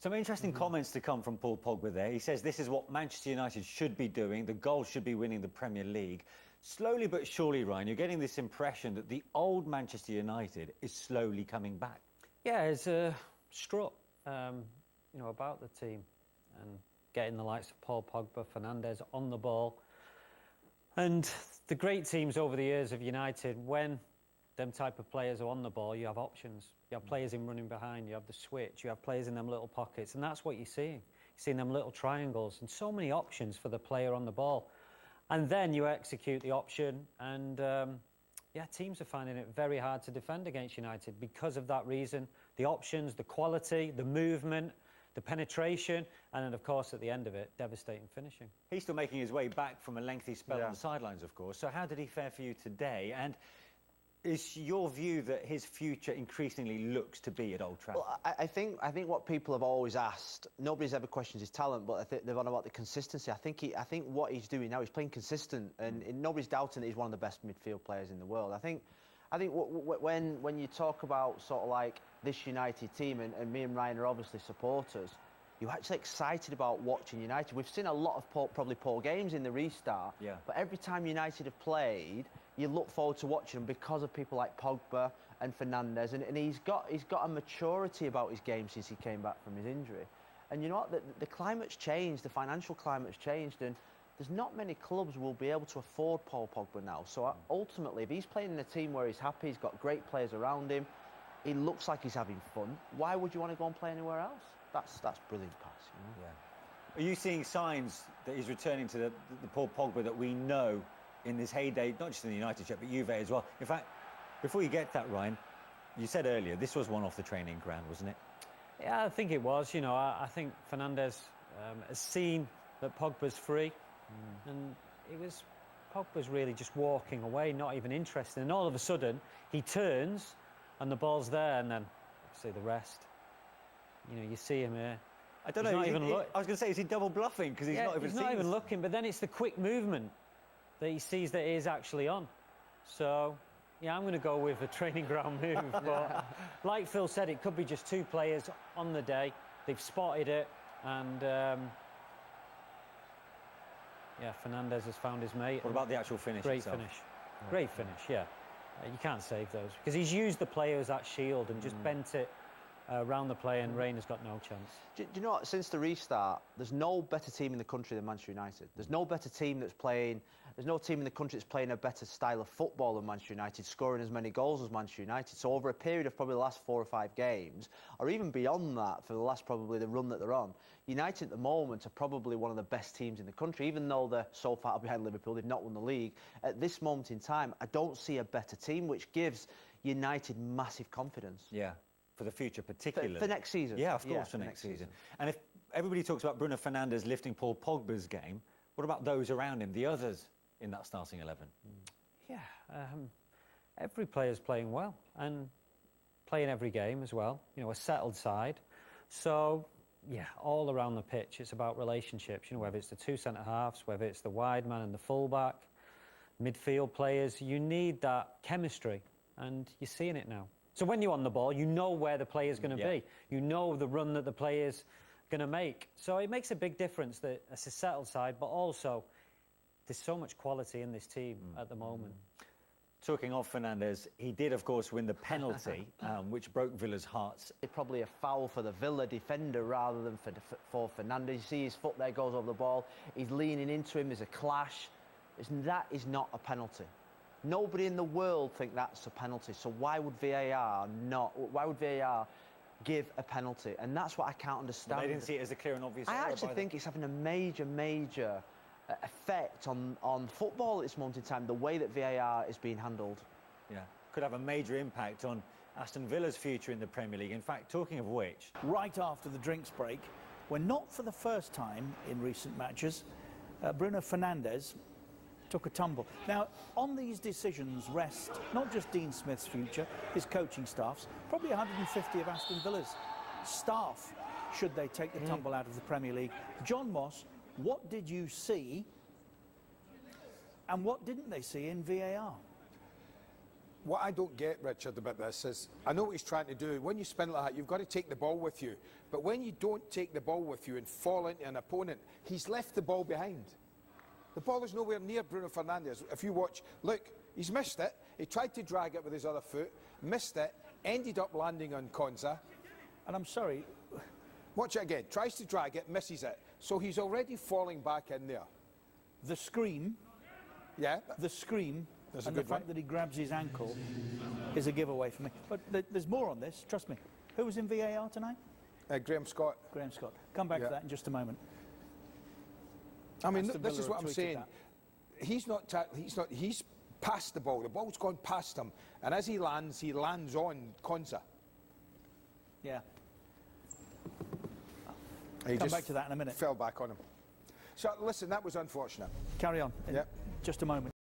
Some interesting comments to come from Paul Pogba there. He says this is what Manchester United should be doing. The goal should be winning the Premier League. Slowly but surely, Ryan, you're getting this impression that the old Manchester United is slowly coming back. Yeah, it's a strut, about the team and getting the likes of Paul Pogba, Fernandes on the ball. And the great teams over the years of United, when them type of players are on the ball, you have options. You have players in running behind, you have the switch, you have players in them little pockets, and that's what you're seeing. You're seeing them little triangles and so many options for the player on the ball. And then you execute the option, and teams are finding it very hard to defend against United because of that reason. The options, the quality, the movement, the penetration, and then, of course, at the end of it, devastating finishing. He's still making his way back from a lengthy spell on the sidelines, of course. So how did he fare for you today? And is your view that his future increasingly looks to be at Old Trafford? Well, I think what people have always asked, nobody's ever questioned his talent, but I think they've on about the consistency. I think what he's doing now, he's playing consistent, and nobody's doubting that he's one of the best midfield players in the world. I think when you talk about sort of like this United team, and me and Ryan are obviously supporters, you're actually excited about watching United. We've seen a lot of probably poor games in the restart, but every time United have played, you look forward to watching them because of people like Pogba and Fernandes, and he's got a maturity about his game since he came back from his injury. And you know what, the climate's changed, the financial climate's changed, and there's not many clubs will be able to afford Paul Pogba now. So ultimately, if he's playing in a team where he's happy, he's got great players around him, he looks like he's having fun, why would you want to go and play anywhere else? That's brilliant pass, you know? Yeah. Are you seeing signs that he's returning to the Paul Pogba that we know in this heyday, not just in the United shirt, but Juve as well? In fact, before you get that, Ryan, you said earlier, this was one off the training ground, wasn't it? Yeah, I think it was. You know, I think Fernandes has seen that Pogba's free, and Pogba's really just walking away, not even interested. And all of a sudden, he turns, and the ball's there, and then, see the rest. You know, you see him here. I don't know. I was going to say, is he double bluffing? Because he's not even looking. But then it's the quick movement that he sees that he is actually on. So, yeah, I'm going to go with a training ground move. But like Phil said, it could be just two players on the day. They've spotted it, and Fernandes has found his mate. What about the actual finish itself? Great finish. Yeah. Great finish, yeah. You can't save those because he's used the player as that shield and just bent it around the play, and Rain has got no chance. Do you know what? Since the restart, there's no better team in the country than Manchester United. There's no better team that's playing. There's no team in the country that's playing a better style of football than Manchester United, scoring as many goals as Manchester United. So over a period of probably the last 4 or 5 games, or even beyond that, for the last probably the run that they're on, United at the moment are probably one of the best teams in the country. Even though they're so far behind Liverpool, they've not won the league. At this moment in time, I don't see a better team, which gives United massive confidence. Yeah. For the future, particularly. For next season. Yeah, of course, for next season. And if everybody talks about Bruno Fernandes lifting Paul Pogba's game, what about those around him, the others in that starting 11? Yeah, every player's playing well and playing every game as well. You know, a settled side. So, yeah, all around the pitch, it's about relationships. You know, whether it's the two centre-halves, whether it's the wide man and the full-back, midfield players, you need that chemistry, and you're seeing it now. So when you're on the ball, you know where the player's going to be. You know the run that the player's going to make. So it makes a big difference that it's a settled side, but also there's so much quality in this team at the moment. Talking of Fernandes, he did, of course, win the penalty, which broke Villa's hearts. It's probably a foul for the Villa defender rather than for Fernandes. You see his foot there goes over the ball. He's leaning into him. There's a clash. That is not a penalty. Nobody in the world think that's a penalty. So why would VAR give a penalty? And that's what I can't understand. Well, they didn't see it as a clear and obvious error. I actually think it's having a major effect on football at this moment in time, the way that VAR is being handled. Yeah, could have a major impact on Aston Villa's future in the Premier League. In fact, talking of which... Right after the drinks break, when not for the first time in recent matches, Bruno Fernandes took a tumble. Now, on these decisions rest not just Dean Smith's future, his coaching staff's, probably 150 of Aston Villa's staff, should they take the tumble out of the Premier League. John Moss, what did you see and what didn't they see in VAR? what I don't get, Richard, about this is, I know what he's trying to do. When you spin like that, you've got to take the ball with you. But when you don't take the ball with you and fall into an opponent, he's left the ball behind. The ball is nowhere near Bruno Fernandes. If you watch, look, he's missed it. He tried to drag it with his other foot, missed it, ended up landing on Konsa. And I'm sorry. Watch it again. Tries to drag it, misses it. So he's already falling back in there. The scream. Yeah. The scream. That's a and the good fact one. that he grabs his ankle is a giveaway for me. But there's more on this, trust me. Who was in VAR tonight? Graham Scott. Graham Scott. Come back to that in just a moment. I mean, Aston this Villa is what have I'm tweeted saying. that. He's past the ball. The ball's gone past him. And as he lands on Konsa. Yeah. He Come just back to that in a minute. fell back on him. So, listen, that was unfortunate. Carry on in Yep. just a moment.